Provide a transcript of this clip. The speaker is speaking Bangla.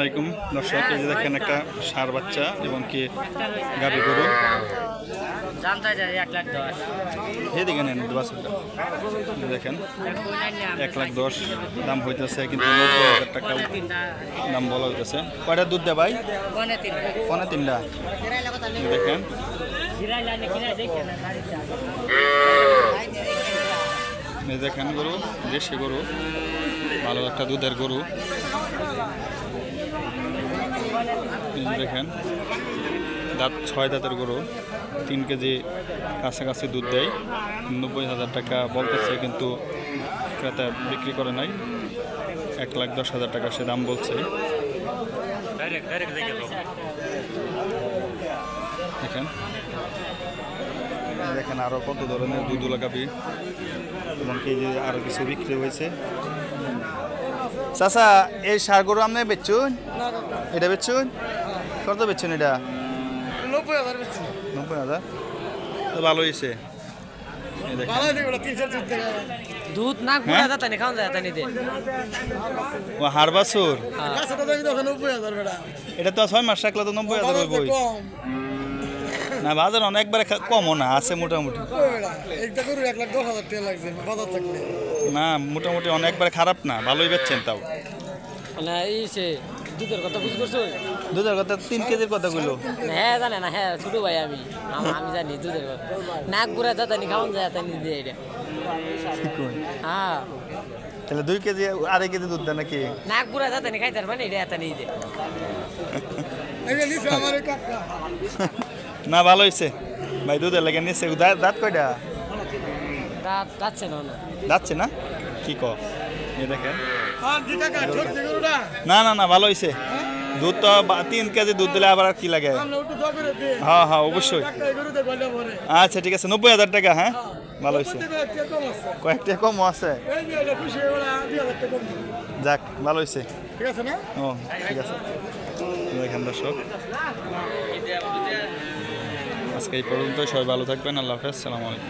আলাইকুম দর্শক, এই যে দেখেন একটা ষাঁড় বাচ্চা এবং কি গাভী গরু এদিকে নেন বাছুরটা দেখেন 1,10,000 দাম হইতেছে, কিন্তু 90,000 টাকা দাম বলা হইতেছে। কয়টা দুধ দেয় ভাই? পনে তিনটা। দেখেন দেখেন গরু, দেশি গরু, ভালো একটা দুধের গরু। দেখেন দাঁত 6 দাঁতের গরু, 3 কেজি কাছাকাছি দুধ দেয়। 90,000 টাকা বলতেছে, কিন্তু ক্রেতা বিক্রি করে নাই। 1,10,000 টাকা সে দাম বলছে। দেখেন দেখেন আরো কত ধরনের দুধ লাগাবি এবং কেজি আরো কিছু বিক্রি হয়েছে। চাচা, এই ষাঁড় গরু আপনি বেচুন? এটা বেচুন? কত বেচুন এটা? 90,000। তো ভালো হয়েছে। দুধ না গুড়া দাতা নে খাওয়া যায় তানি দে ও হাড় বাছুর। এটা তো 6 মাস রাখলে তো 90,000 হইবই না। বাজার অনেকবার কমও না, আছে মোটামুটি। না মোটামুটি অনেকবার খারাপ না, ভালোই বেচছেন। তাও না এই সে দুধের কথা বুঝ করছো? দুধের কথা 3 কেজির কথা কইলো। হ্যাঁ জানে না, হ্যাঁ ছোট ভাই আমি আমি জানি দুধের কথা। নাক গুড়া দাতা নি খাওয়া যায় তানি দে এটা। হ্যাঁ তাহলে 2 কেজি 2.5 কেজি দুধ দেয় নাকি? নাক গুড়া দাতা নি খাইতার মানে এটা তানি দে। না ভালো হয়েছে ভাই, দুধের লেগে নিচ্ছে। দাঁত কয়টা? দাঁত যাচ্ছে না না যাচ্ছে না? কি ক এ দেখেন। না না না ভালো হয়েছে। দুধ তো 3 কেজি দুধ দিলে আবার আর কি লাগে? হ্যাঁ হ্যাঁ অবশ্যই। আচ্ছা ঠিক আছে, 90,000 টাকা। হ্যাঁ ভালো হয়েছে, কয়েকটা কমও আছে। যাক ভালো হয়েছে। ও ঠিক আছে। দেখেন দর্শক, আজকে এই পর্যন্ত। সবাই ভালো থাকবেন। আল্লাহ হাফেজ, আসসালামু আলাইকুম।